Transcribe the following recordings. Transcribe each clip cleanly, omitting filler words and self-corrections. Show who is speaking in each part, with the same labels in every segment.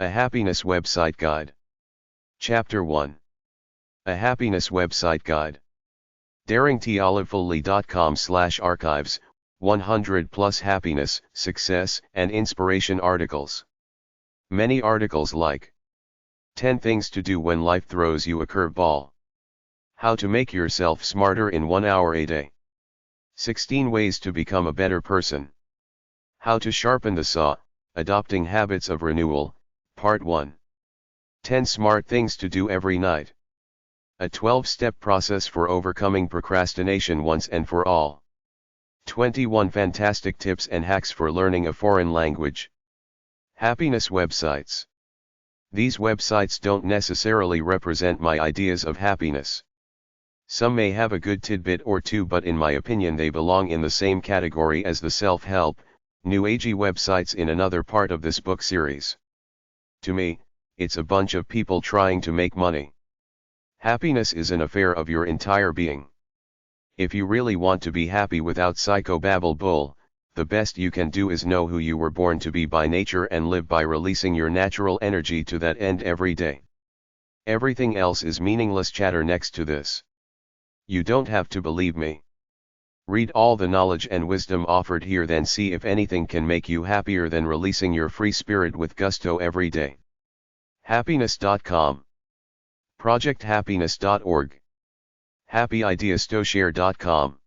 Speaker 1: A Happiness Website Guide. Chapter 1. A Happiness Website Guide. daringtolivefully.com/archives, 100 plus happiness, success, and inspiration articles. Many articles like 10 things to do when life throws you a curveball. How to make yourself smarter in 1 hour a day. 16 ways to become a better person. How to sharpen the saw, adopting habits of renewal, Part 1. 10 smart things to do every night. A 12-step process for overcoming procrastination once and for all. 21 fantastic tips and hacks for learning a foreign language. Happiness websites. These websites don't necessarily represent my ideas of happiness. Some may have a good tidbit or two, but in my opinion they belong in the same category as the self-help, new agey websites in another part of this book series. To me, it's a bunch of people trying to make money. Happiness is an affair of your entire being. If you really want to be happy without psychobabble bull, the best you can do is know who you were born to be by nature and live by releasing your natural energy to that end every day. Everything else is meaningless chatter next to this. You don't have to believe me. Read all the knowledge and wisdom offered here, then see if anything can make you happier than releasing your free spirit with gusto every day. Happiness.com. ProjectHappiness.org. HappyIdeasToShare.com.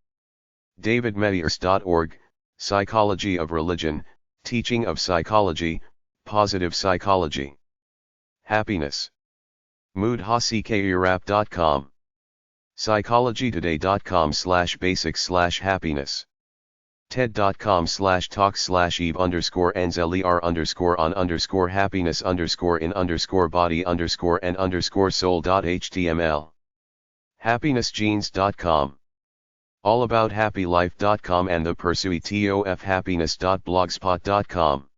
Speaker 1: DavidMediers.org, Psychology of Religion, Teaching of Psychology, Positive Psychology. Happiness. MoodHasikirap.com. PsychologyToday.com/basics/happiness. TED.com/eve_NZLER_on_happiness_in_body_and_soul.html. HappinessGenes.com. AllAboutHappyLife.com and the Pursuit of Happiness.blogspot.com.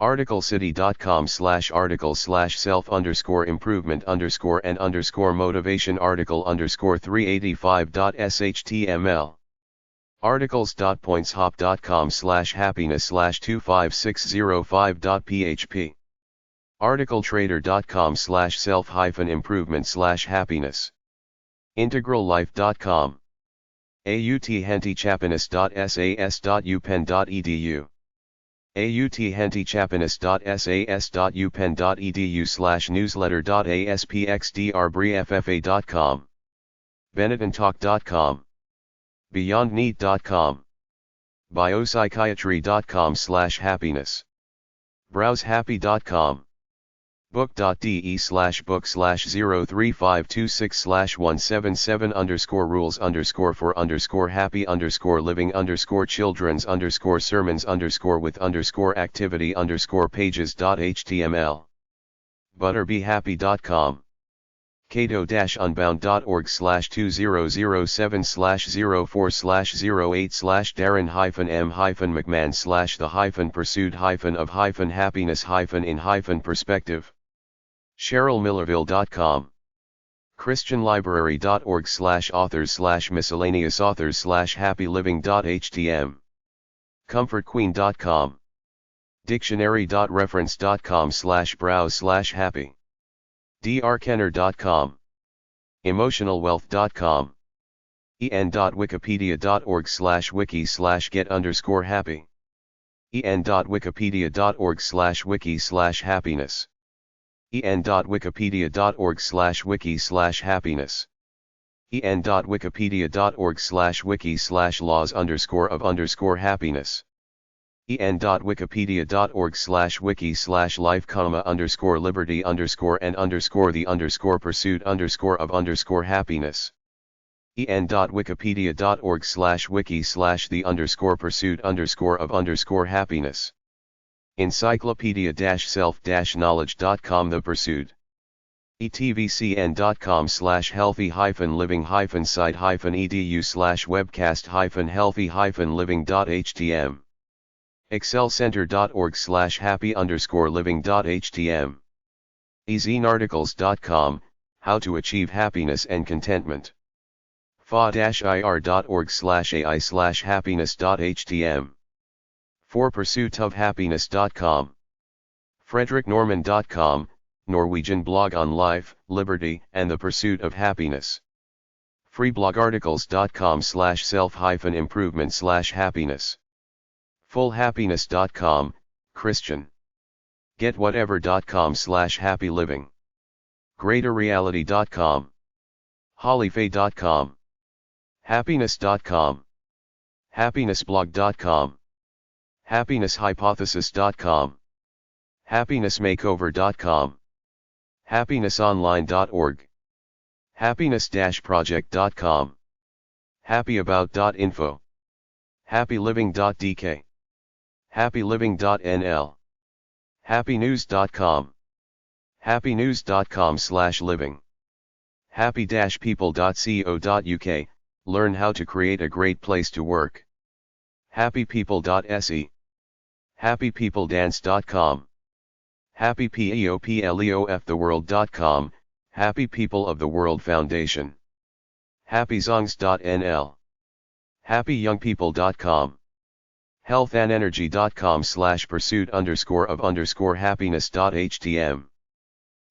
Speaker 1: Article/self_improvement_and_motivation article_385.html. Articles.pointsHop.com/happiness/25605.php. Articletrader.com/self-improvement/happiness. IntegralLife.com. authentichapinis.sas.upenn.edu. authentichapinis.sas.upenn.edu/newsletter.aspxdrbrieffa.com. benettontalk.com. beyondneat.com. biopsychiatry.com/happiness. browsehappy.com. book.de/book/03526/177_for_happy_living_for-with_activity_pages.html. butterbehappy.com. cato-unbound.org/2007/04/08/darren-m-pursued-of-happiness-in-perspective. CherylMillerville.com. christianlibrary.org/authors/miscellaneous authors/happyliving.htm. comfortqueen.com. dictionary.reference.com/browse/happy. drkenner.com. emotionalwealth.com. en.wikipedia.org/wiki/get_happy. en.wikipedia.org/wiki/happiness. en.wikipedia.org/wiki/happiness. en.wikipedia.org/wiki/laws_of_happiness. en.wikipedia.org/wiki/life, _and_the_pursuit_of_happiness. en.wikipedia.org/wiki/the_pursuit_of_happiness. encyclopedia-self-knowledge.com. The Pursuit. etvcn.com/healthy-living-site-edu/webcast-healthy-living.htm. excelcenter.org/happy_living.htm. ezenarticles.com, How to Achieve Happiness and Contentment. fa-ir.org/ai/happiness.htm. forpursuitofhappiness.com. fredericknorman.com, Norwegian blog on life, liberty, and the pursuit of happiness. freeblogarticles.com/self-improvement/happiness. fullhappiness.com, Christian. getwhatever.com/happy living. greaterreality.com. hollyfae.com. happiness.com. happinessblog.com. happinesshypothesis.com. happinessmakeover.com. happinessonline.org. happiness-project.com. happyabout.info. happyliving.dk. happyliving.nl. happynews.com. happynews.com/living. happy-people.co.uk, learn how to create a great place to work. happypeople.se. happypeopledance.com. happypeopleoftheworld.com, Happy People of the World Foundation. happysongs.nl. happyyoungpeople.com. healthandenergy.com/pursuit_of_happiness.htm.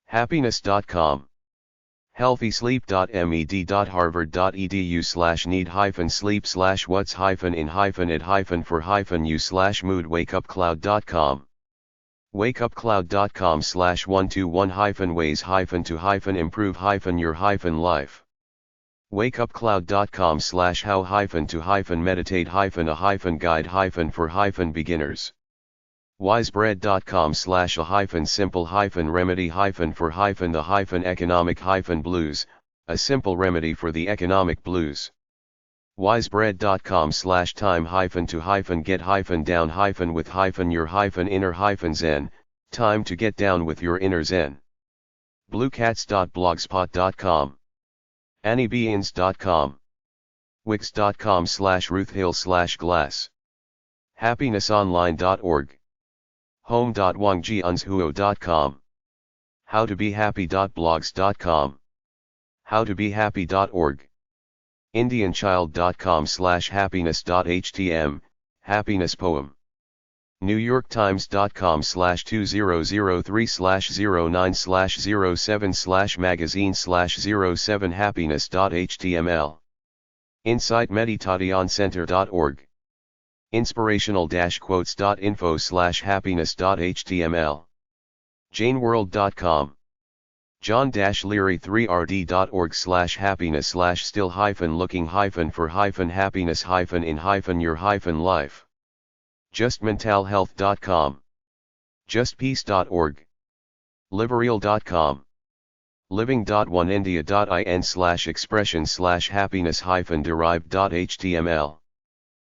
Speaker 1: happiness.com. healthysleep.me.harvard.edu/need-sleep/what's-it-for-you/mood-wakeupcloud.com. wakeupcloud.com/121-ways-to-improve-your-life. wakeupcloud.com/how-to-meditate-a-guide-for-beginners. wisebread.com/a-simple-remedy-for-the-economic-blues, a simple remedy for the economic blues. wisebread.com/time-to-get-down-with-your-inner-zen, time to get down with your inner zen. bluecats.blogspot.com. anniebeans.com. wix.com/ruthhill/glass. happinessonline.org. home.wangjiunshuo.com. howtobehappy.blogs.com. howtobehappy.org. indianchild.com/happiness.htm, happiness poem. newyorktimes.com/2003/09/07/magazine/07 happiness.html. insightmeditationcenter.org. inspirational-quotes.info/happiness.html. janeworld.com. john-leary3rd.org/happiness/still-looking-for-happiness-in-your-life. justmentalhealth.com. justpeace.org. liberal.com. living.oneindia.in/expression/happiness-derived.html.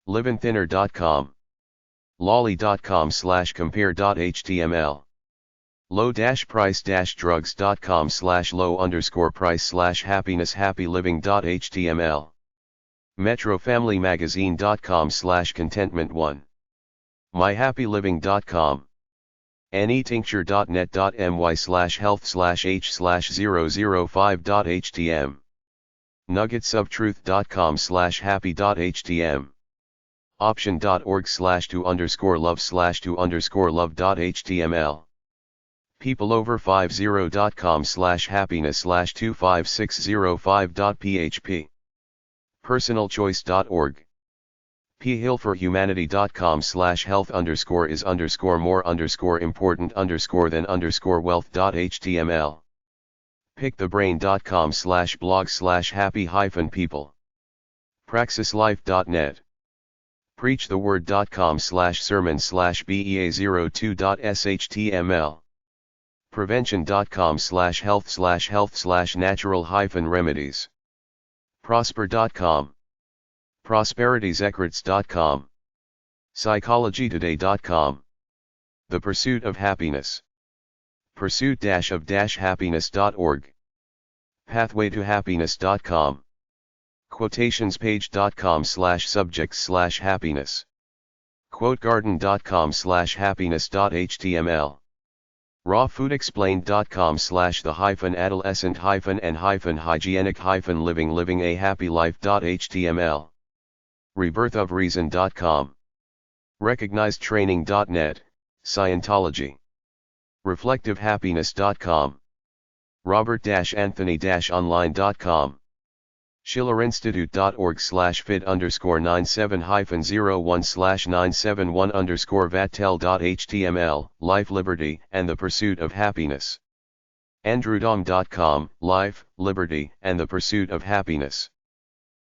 Speaker 1: livinthinner.com. lolly.com/compare.html. low-price-drugs.com/low_price/happiness-happyliving.html. metrofamilymagazine.com/contentment1. myhappyliving.com. netincture.net.my/health/h/005.htm. nuggetsoftruth.com/happy.htm. option.org/to_love/to_love.html. peopleover50.com/happiness/25605.php. personalchoice.org. philforhumanity.com/health_is_more_important_than_wealth.html. pickthebrain.com/blog/happy-people. praxislife.net. preachtheword.com/sermon/bea02.shtml. prevention.com/health/health/natural-remedies. prosper.com. prosperitysecrets.com. psychologytoday.com. The Pursuit of Happiness. pursuit-of-happiness.org. pathwaytohappiness.com. quotationspage.com/subjects/happiness. quotegarden.com/happiness.html. rawfoodexplained.com/the-adolescent-hygienic-living a happy life.html. rebirthofreason.com. recognizedtraining.net, Scientology. reflectivehappiness.com, robert-anthony-online.com, schillerinstitute.org/fit_971/971_vattel.html, life, liberty, and the pursuit of happiness. andrewdom.com, life, liberty, and the pursuit of happiness.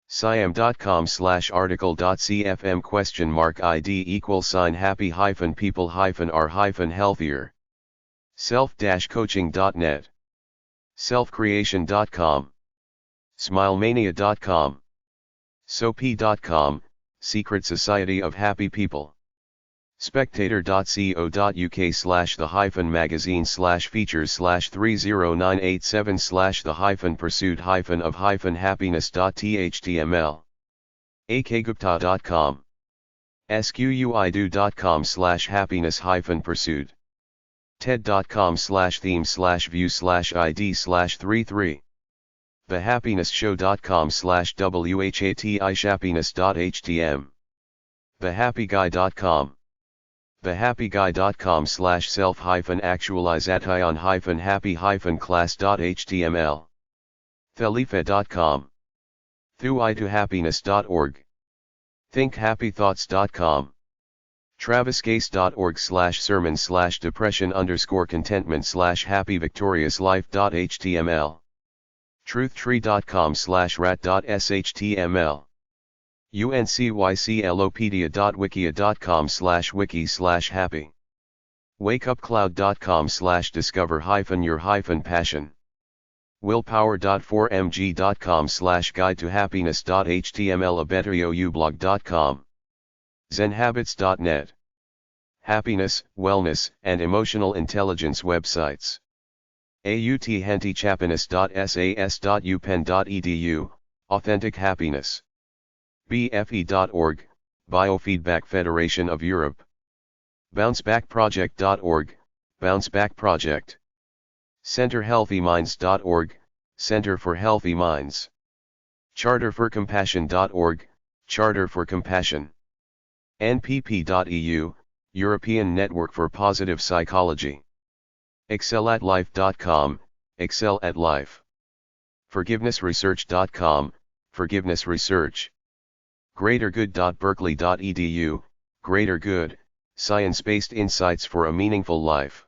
Speaker 1: siam.com/article.cfm?id =happy-people-r-healthier. self-coaching.net, selfcreation.com, smilemania.com, soap.com, Secret Society of Happy People. spectator.co.uk/the-features/30987/the-pursuit-of-happiness.html. akgupta.com, squido.com/happiness-pursuit. ted.com/theme/view/id/33. thehappiness-show.com/whatishappiness.htm. thehappyguy.com. thehappyguy.com/self-actualization-happy-class.html. thelifa.com. thuitohappiness.org. thinkhappythoughts.com. traviscase.org/sermon/depression_contentment/happy-victorious-life.html. truthtree.com/rat.html. uncyclopedia.wikia.com/wiki/happy. wakeupcloud.com/discover-your-passion. willpower.4mg.com/guide-to-happiness.html. abetteryoublog.com. zenhabits.net. Happiness, wellness, and emotional intelligence websites. authentichappiness.sas.upenn.edu, authentic happiness. bfe.org, Biofeedback Federation of Europe. bouncebackproject.org, Bounceback Project. centerhealthyminds.org, Center for Healthy Minds. charterforcompassion.org, Charter for Compassion. npp.eu, European Network for Positive Psychology. excelatlife.com, Excel at Life. forgivenessresearch.com, Forgiveness Research. greatergood.berkeley.edu, Greater Good, science-based insights for a meaningful life.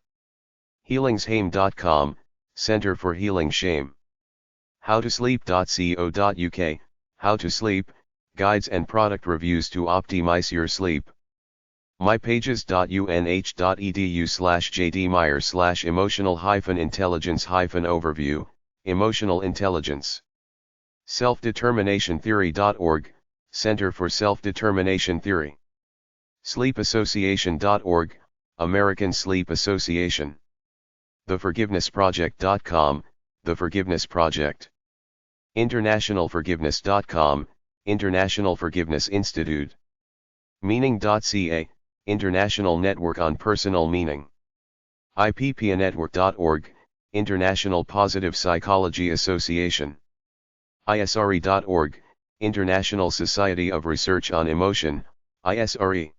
Speaker 1: healingsheim.com, Center for Healing Shame. howtosleep.co.uk, How to Sleep, guides and product reviews to optimize your sleep. mypages.unh.edu/jdmeyer/emotional-intelligence-overview, Emotional Intelligence. selfdeterminationtheory.org, Center for Self-Determination Theory. sleepassociation.org, American Sleep Association. theforgivenessproject.com, The Forgiveness Project. internationalforgiveness.com, International Forgiveness Institute. meaning.ca, International Network on Personal Meaning. ippanetwork.org, International Positive Psychology Association. isre.org, International Society of Research on Emotion, ISRE.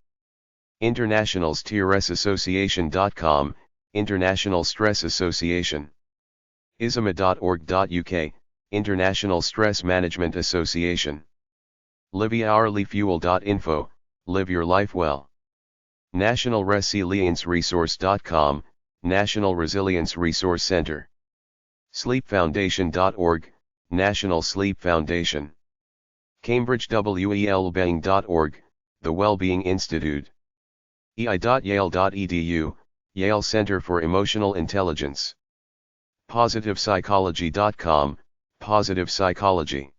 Speaker 1: internationalstressassociation.com, International Stress Association. isma.org.uk, International Stress Management Association. liveyourlifefuel.info, Live Your Life Well. nationalresilienceresource.com, National Resilience Resource Center. sleepfoundation.org, National Sleep Foundation. cambridgewellbeing.org, The Wellbeing Institute. ei.yale.edu, Yale Center for Emotional Intelligence. positivepsychology.com, Positive Psychology.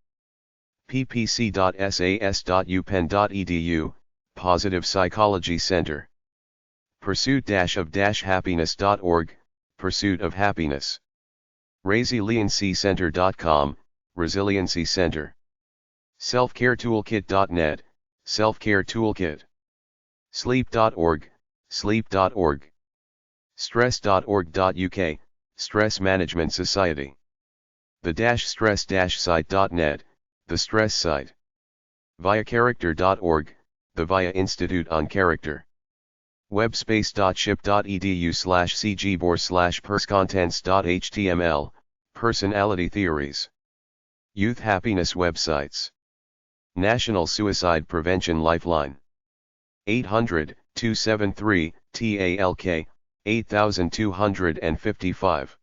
Speaker 1: ppc.sas.upenn.edu, Positive Psychology Center. pursuit-of-happiness.org, Pursuit of Happiness. resiliencycenter.com, Resiliency Center. selfcaretoolkit.net, Self-Care Toolkit. sleep.org, Sleep.org. stress.org.uk, Stress Management Society. the-stress-site.net, The Stress Site. viacharacter.org, The Via Institute on Character. webspace.ship.edu/cgbor/perscontents.html, personality theories. Youth happiness websites. National Suicide Prevention Lifeline. 800-273-TALK, 8255.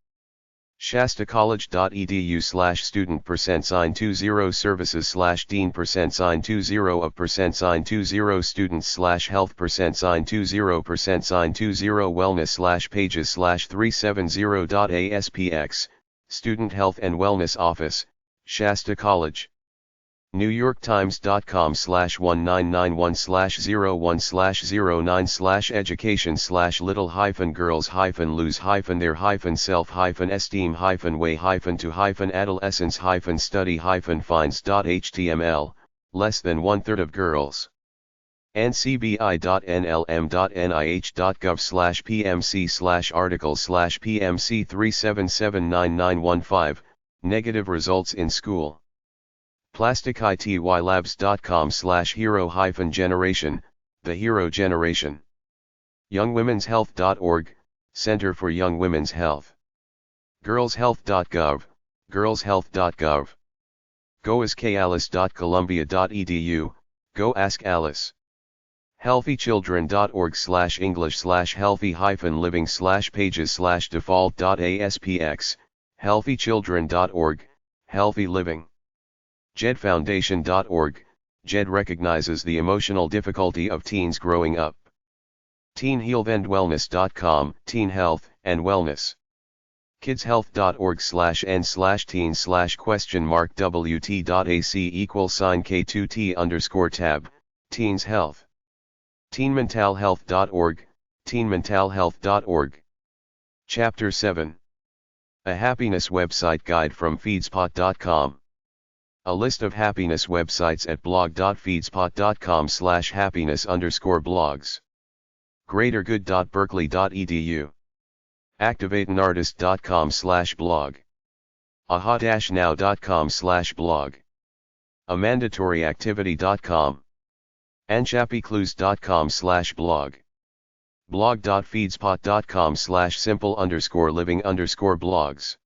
Speaker 1: shastacollege.edu/student%20 services/dean%20 of%20 students/health%20 wellness/pages/370.aspx, Student Health and Wellness Office, Shasta College. NewYork Times.com/199/0/0-little-girls-lose-their-self-lose-their-high-find-way-to-high-fen-study-way-to-high-fen adolescence less than 1/3 of girls. ncbi.nlm.nih.gov/pmc/articles/pmc3779915, negative results in school. PlasticITYLabs.com/hero-generation, the hero generation. YoungWomen'sHealth.org, Center for Young Women's Health. GirlsHealth.gov, girlshealth.gov. goaskalice.columbia.edu, go ask Alice. healthychildren.org/english/healthy-living/pages/default.aspx, healthychildren.org, healthy living. jedfoundation.org, JED recognizes the emotional difficulty of teens growing up. teenhealthandwellness.com, teen health and wellness. kidshealth.org/n/teen/?wt.ac=k2t_tab, teens health. teenmentalhealth.org, teenmentalhealth.org. Chapter 7. A happiness website guide from feedspot.com. A list of happiness websites at blog.feedspot.com/happiness_blogs. greatergood.berkeley.edu. activateanartist.com/blog. aha-now.com/blog. amandatoryactivity.com. anchappyclues.com/blog. blog.feedspot.com/simple_living_blogs.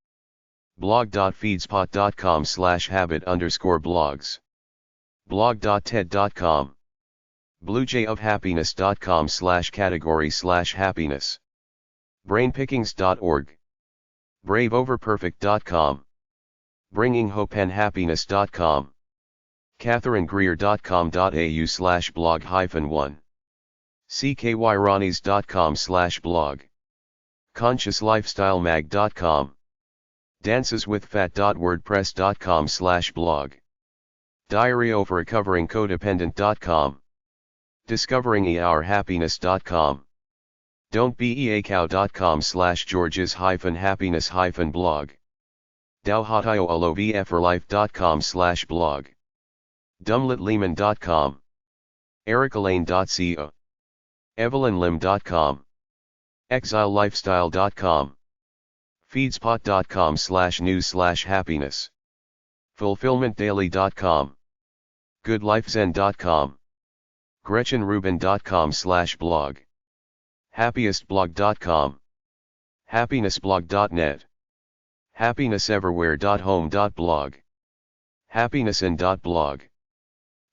Speaker 1: blog.feedspot.com/habit_blogs. blog.ted.com. bluejayofhappiness.com/category/happiness. brainpickings.org. braveoverperfect.com. bringinghopeandhappiness.com. catherinegreer.com.au/blog-1. ckyronies.com/blog. consciouslifestylemag.com. danceswithfat.wordpress.com/blog. diaryoverrecoveringcodependent.com. discoveringyourhappiness.com. don'tbeacow.com/georges-happiness-blog. dowhotiolovforlife.com/blog. dumlitlehman.com. ericalane.co. evelynlim.com. exilelifestyle.com. feedspot.com/news/happiness. fulfillmentdaily.com. goodlifezen.com. gretchenrubin.com/blog. happiestblog.com. happinessblog.net. happinesseverywhere.home.blog. happinessn.blog.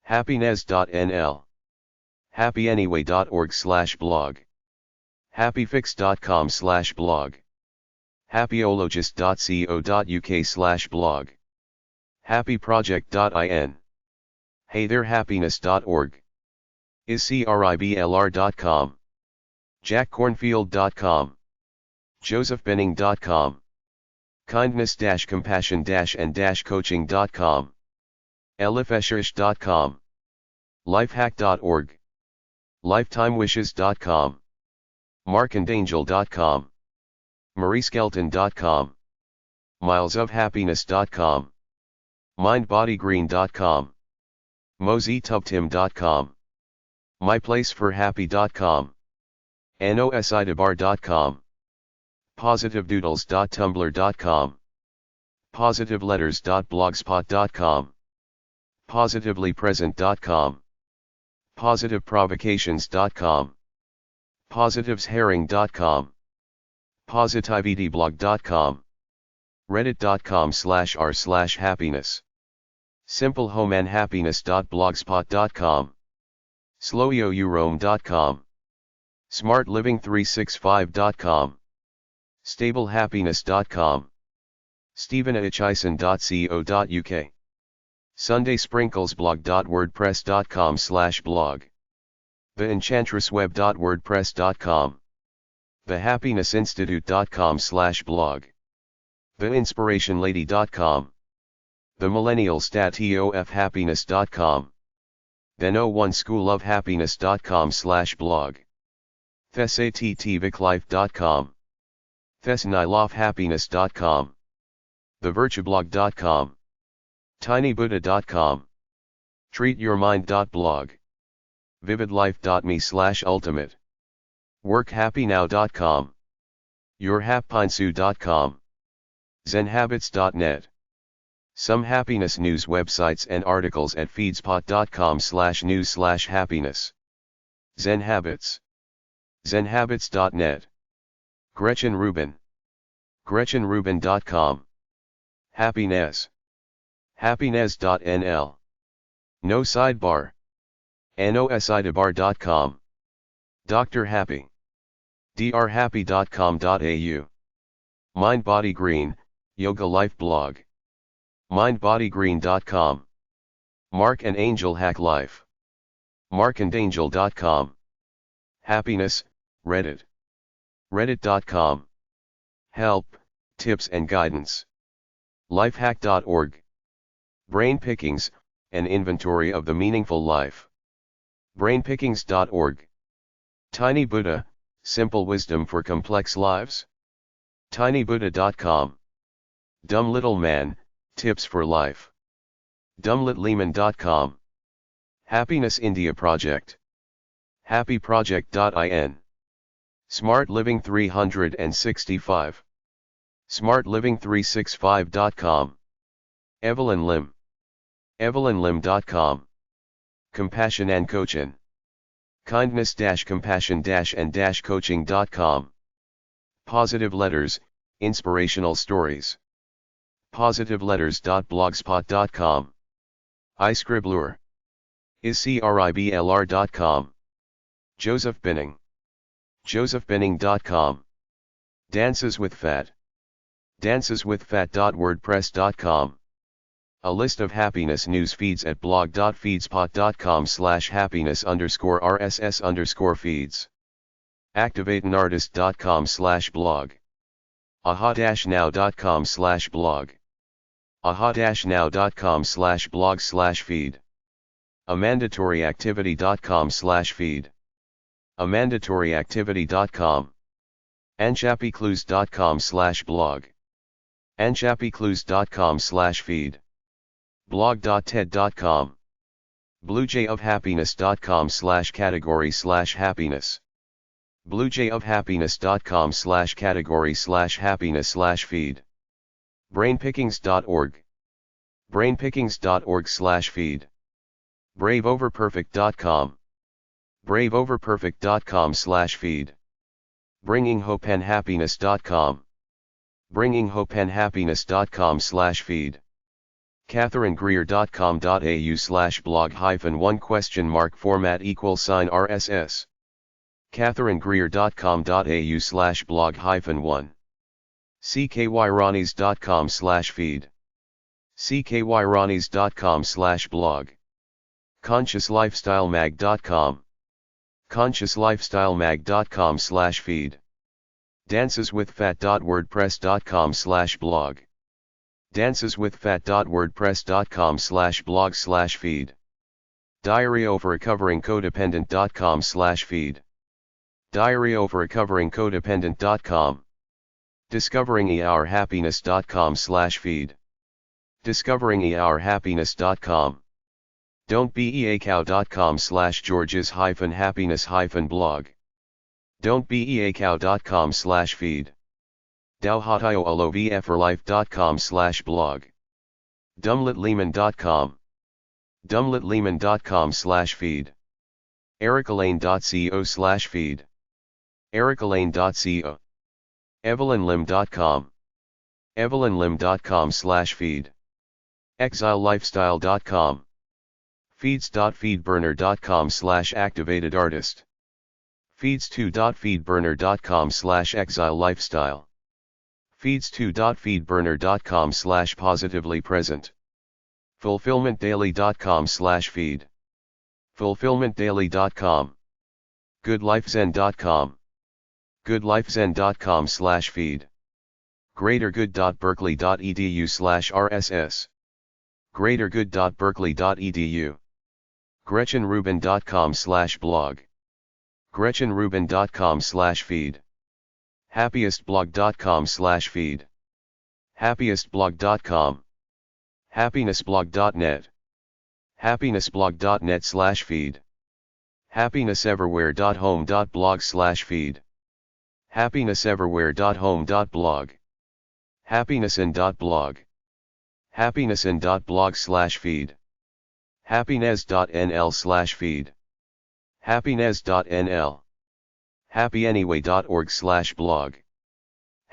Speaker 1: happiness.nl. happyanyway.org/blog. happyfix.com/blog. happyologist.co.uk/blog. happyproject.in. heytherehappiness.org. iscriblr.com. jackcornfield.com. josephbenning.com. kindness-compassion-and-coaching.com. elifesherish.com. lifehack.org. lifetimewishes.com. markandangel.com. marieskelton.com. milesofhappiness.com. mindbodygreen.com. mozytubtim.com. myplaceforhappy.com. nosIdabar.com. positivedoodles.tumblr.com. positiveletters.blogspot.com. positivelypresent.com. positiveprovocations.com. Positivesherring.com, positivityblog.com, reddit.com/r/happiness, simplehomeandhappiness.blogspot.com, slowyourome.com, smartliving365.com, stablehappiness.com, stephenachison.co.uk, sundaysprinkles.blog.wordpress.com/blog, theenchantressweb.wordpress.com, thehappinessinstitute.com/blog, theinspirationlady.com, themillennialstatofhappiness.com, then01schoolofhappiness.com/blog, thesattviclife.com, thesnilofhappiness.com, thevirtueblog.com, tinybuddha.com, treatyourmind.blog, vividlife.me/ultimate, workhappynow.com, yourhappinsu.com, zenhabits.net. Some happiness news websites and articles at feedspot.com/news/happiness. Zen Habits. zenhabits.net. Gretchen Rubin. gretchenrubin.com. Happiness. happiness.nl. No sidebar. nosidebar.com. Dr. Happy. drhappy.com.au. Mind Body Green, Yoga Life Blog. mindbodygreen.com. Mark and Angel Hack Life. markandangel.com. Happiness, Reddit. reddit.com. Help, tips and guidance. lifehack.org. Brain Pickings, an inventory of the meaningful life. brainpickings.org. Tiny Buddha, simple wisdom for complex lives. tinybuddha.com. Dumb Little Man, tips for life. dumblitlehman.com. Happiness India Project. happyproject.in. Smart Living 365. smartliving365.com. Evelyn Lim. evelynlim.com. Compassion and Coaching. kindness-compassion-and-coaching.com. Positive Letters, inspirational stories. positiveletters.blogspot.com. iScribbler. iscriblr.com. Joseph Binning. josephbinning.com. Dances with Fat. danceswithfat.wordpress.com. A list of happiness news feeds at blog.feedspot.com/happiness_RSS_feeds. activateanartist.com/blog. aha-now.com/blog. aha-now.com/blog/feed. amandatoryactivity.com/feed. amandatoryactivity.com. anchappyclues.com/blog. anchappyclues.com/feed. blog.ted.com. bluejayofhappiness.com/category/happiness. bluejayofhappiness.com/category/happiness/feed. brainpickings.org. brainpickings.org/feed. braveoverperfect.com. braveoverperfect.com/feed. bringinghopeandhappiness.com. bringinghopeandhappiness.com/feed. katherinegreer.com.au/blog-1 format =RSS. katherinegreer.com.au/blog-1. ckyronies.com/feed. ckyronies.com/blog. consciouslifestylemag.com. consciouslifestylemag.com/feed. danceswithfat.wordpress.com/blog. danceswithfat.wordpress.com/blog/feed. diaryoverecoveringcodependent.com/feed. diaryoverecoveringcodependent.com. discoveringourhappiness.com/feed. discoveringourhappiness.com. don'tbeacow.com/georges-happiness-blog. don'tbeacow.com/feed. dowhotolovfforlife.com/blog. dumblitlehman.com. dumblitlehman.com/feed. ericalane.co/feed. ericalane.co, evelynlim.com, evelynlim.com/feed, exilelifestyle.com, feeds.feedburner.com/activated-artist, feeds2.feedburner.com/exilelifestyle, feeds2.feedburner.com/positively-present, fulfillmentdaily.com/feed, fulfillmentdaily.com, goodlifezen.com, goodlifezen.com/feed, greatergood.berkeley.edu/rss, greatergood.berkeley.edu, gretchenrubin.com/blog, gretchenrubin.com/feed, happiestblog.com/feed, happiestblog.com, happinessblog.net, happinessblog.net/feed, happinesseverywhere.home.blog/feed, happinesseverywhere.home.blog, happinessin.blog, happinessin.blog/feed, happiness.nl/feed, happiness.nl, happyanyway.org/blog,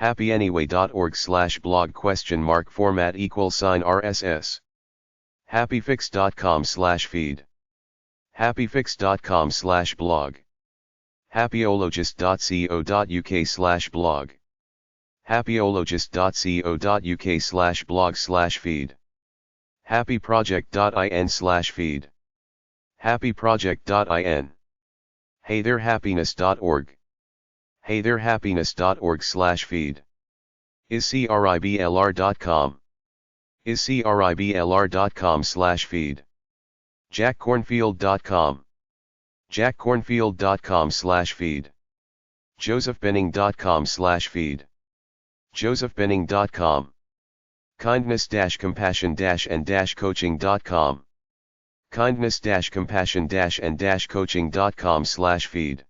Speaker 1: happyanyway.org/blog ? Format =RSS, happyfix.com/feed, happyfix.com/blog, happyologist.co.uk/blog, happyologist.co.uk/blog/feed, happyproject.in/feed, happyproject.in, heytherehappiness.org, heytherehappiness.org/feed, iscriblr.com, iscriblr.com/feed, jackcornfield.com, jackcornfield.com/feed, josephbenning.com/feed, josephbenning.com, kindness-compassion-and-coaching.com, kindness-compassion-and-coaching.com/feed,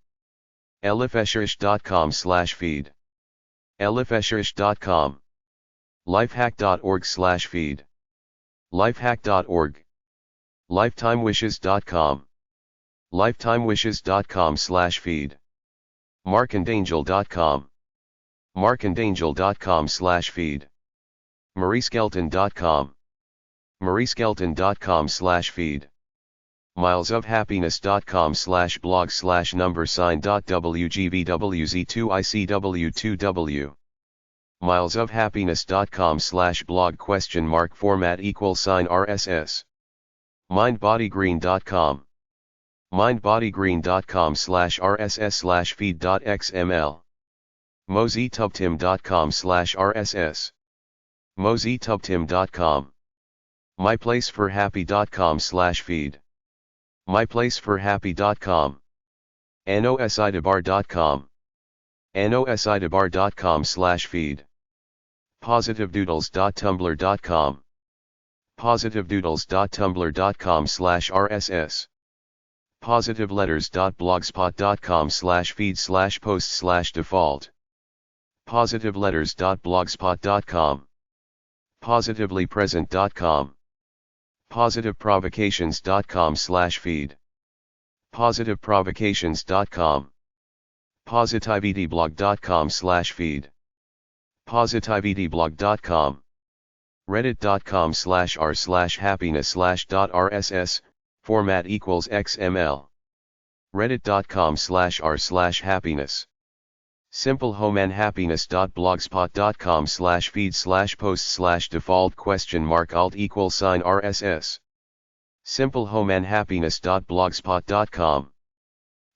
Speaker 1: elifesherish.com/feed, elifesherish.com, lifehack.org/feed, lifehack.org, lifetimewishes.com, lifetimewishes.com/feed, markandangel.com, markandangel.com/feed, marieskelton.com, marieskelton.com/feed, milesofhappiness.com/blog/#WGVWZ2ICW2W, milesofhappiness.com/blog ? Format =RSS, mindbodygreen.com, mindbodygreen.com/RSS/feed.xml, mozytubtim.com/RSS, mozytubtim.com, myplaceforhappy.com/feed, myplaceforhappy.com, nositabar.com, nositabar.com/feed, positivedoodles.tumblr.com, positivedoodles.tumblr.com/RSS, positiveletters.blogspot.com/feed/post/default, positiveletters.blogspot.com, positivelypresent.com, positiveprovocations.com/feed, positiveprovocations.com, positivityblog.com/feed, positivityblog.com, reddit.com/r/happiness/.rss, format =XML, reddit.com/r/happiness, simplehomeandhappiness.blogspot.com/feed/post/default ? Alt =RSS, simplehomeandhappiness.blogspot.com,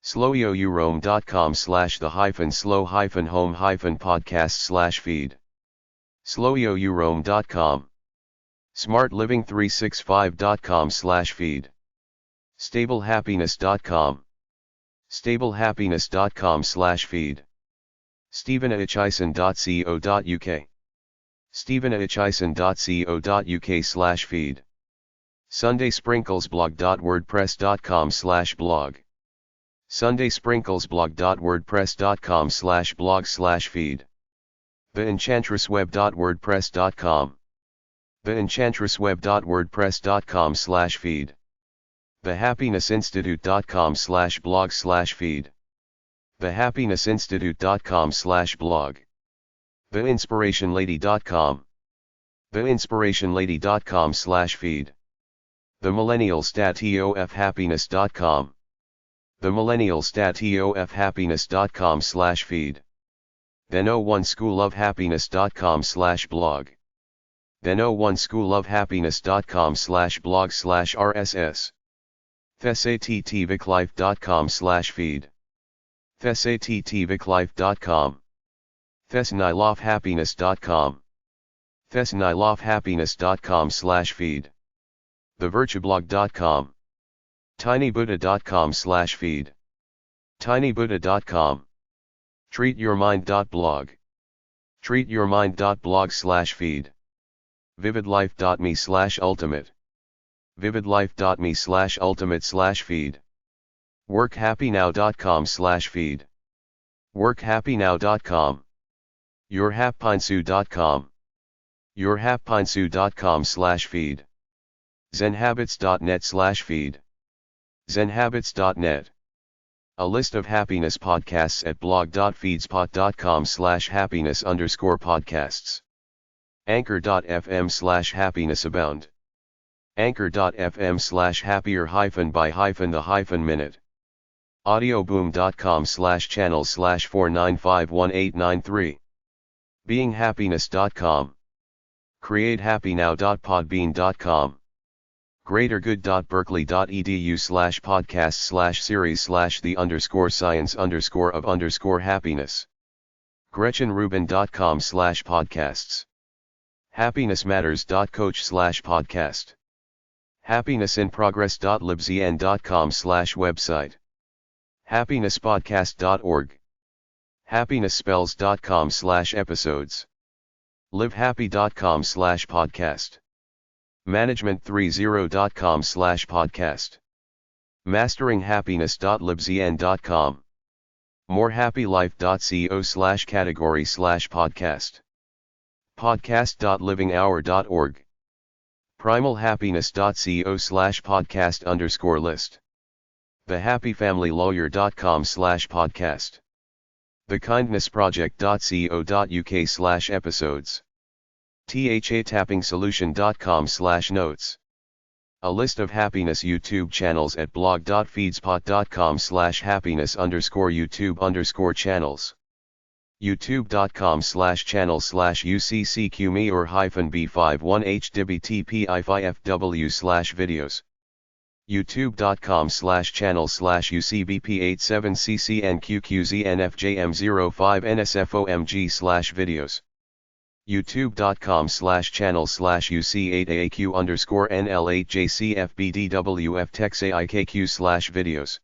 Speaker 1: slowyourome.com/the-slow-home-podcast/feed, slowyourome.com, smartliving365.com/feed, stablehappiness.com, stablehappiness.com/feed, stephenachison.co.uk, stephenachison.co.uk/feed, sundaysprinkles.blog.wordpress.com/blog, sundaysprinkles.blog.wordpress.com/blog/feed, theenchantressweb.wordpress.com, theenchantressweb.wordpress.com/feed, thehappinessinstitute.com/blog/feed, thehappinessinstitute.com/blog, theinspirationlady.com, theinspirationlady.com/feed, themillennialstatofhappiness.com, themillennialstatofhappiness.com/feed, then01schoolofhappiness.com/blog, then01schoolofhappiness.com/blog/RSS, thesattviclife.com/feed, thesattviclife.com, thesnilofhappiness.com, thesnilofhappiness.com/feed, thevirtueblog.com, tinybuddha.com/feed, tinybuddha.com, treatyourmind.blog, treatyourmind.blog/feed, vividlife.me/ultimate, vividlife.me/ultimate/feed, workhappynow.com/feed, workhappynow.com, yourhappinsu.com, yourhappinsu.com/feed, zenhabits.net/feed, zenhabits.net. A list of happiness podcasts at blog.feedspot.com/happiness_podcasts. Anchor.fm/happinessabound. Anchor.fm/happier-by-the-minute. Audioboom.com/channels/4951893. Beinghappiness.com. Createhappynow.podbean.com. greatergood.berkeley.edu/podcast/the_science_of_happiness. gretchenrubin.com/podcasts. happinessmatters.coach/podcast. happinessinprogress.libzn.com/website. happinesspodcast.org. happinessspells.com/episodes. livehappy.com/podcast. management30.com/podcast. masteringhappiness.libzn.com. morehappylife.co/category/podcast. podcast.livinghour.org. primalhappiness.co/podcast_list. thehappyfamilylawyer.com/podcast. thekindnessproject.co.uk/episodes. tha-tappingsolution.com/notes. A list of happiness YouTube channels at blog.feedspot.com/happiness_YouTube_channels. youtube.com/channel/uccqme or -b51hdbtpi5fw/videos. youtube.com/channel/ucbp87ccnqqznfjm05nsfomg/videos. youtube.com/channel/uc8aq_nl8jcfbdwftexaikq/videos.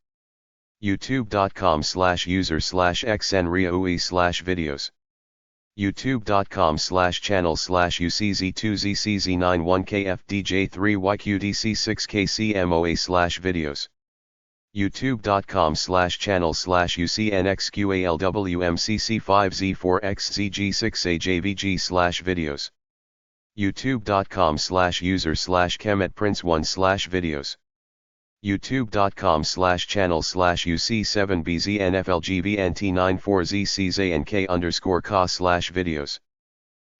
Speaker 1: youtube.com/user/xnriaui/videos. youtube.com/channel/ucz2zzz91kfdj3yqdc6kcmoa/videos. youtube.com/channel/ucnxqalwmcc5z4xzg6ajvg/videos. youtube.com/user/kemetprince1/videos. youtube.com/channel/uc7bznflgbnt94zczank_ca/videos.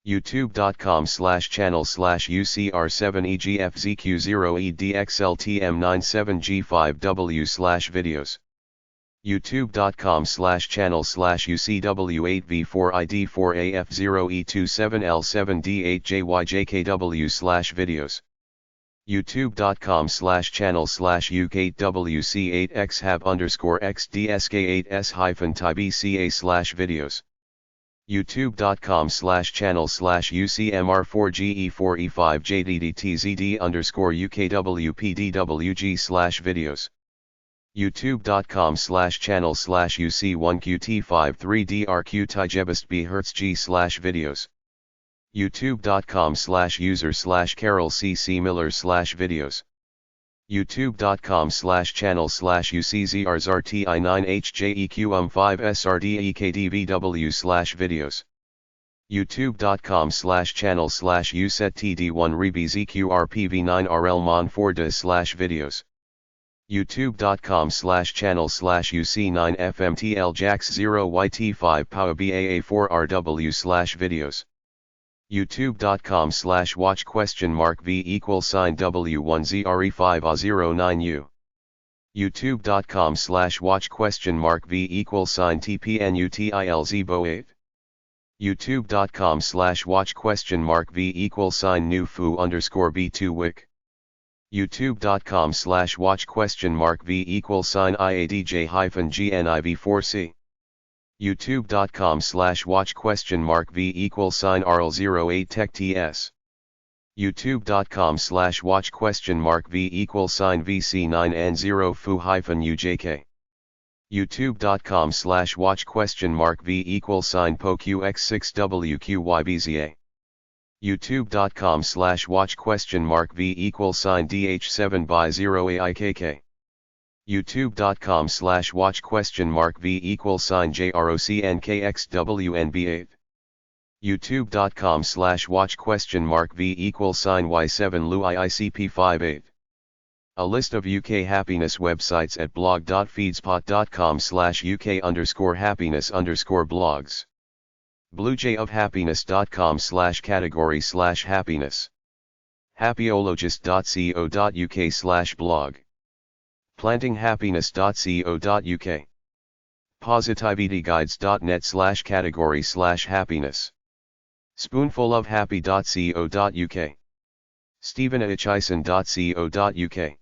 Speaker 1: youtube.com/channel/ucr7egfzq0edxltm97g5w/videos. youtube.com/channel/ucw8v4id4af0e27l7d8jyjkw/videos. youtube.com/channel/uk-hab_xdsk8s-tibca/videos. youtube.com/channel/ucmr4ge4e5jddtzd_ukwpdwg/videos. youtube.com/channel/uc1q-t5-3drq-tijebist-b-hertz-g/videos. youtube.com/user/carol-c-c-miller/videos. youtube.com/channel/uczrti9hjeqm5srdekdvw/videos. youtube.com/channel/usettd1rebzqrpv9rlmon4dis/videos. youtube.com/channel/UC9FMTLJAX0YT5POWBAA4RW/videos. youtube.com/watch?mark V=W1ZRE5A09U. youtube.com/watch?mark V=TPNUTILZBO8. youtube.com/watch?mark V=new_foo_B2wick. youtube.com/watch?mark V=IADJ-GNIV4C. youtube.com/watch?mark V=RL08TechTS. youtube.com/watch?mark V=VC9N0Foo-UJK. youtube.com/watch?mark V=PoQX6WQYBZA. youtube.com/watch?mark V=DH7by0AIKK. youtube.com/watch?mark V=JROCNKXWNB8. youtube.com/watch?mark V=Y7LUIICP58. A list of UK happiness websites at blog.feedspot.com/UK_happiness_blogs. bluejayofhappiness.com/category/happiness. happyologist.co.uk/blog. plantinghappiness.co.uk. positivityguides.net/category/happiness. spoonfulofhappy.co.uk. stephenachison.co.uk.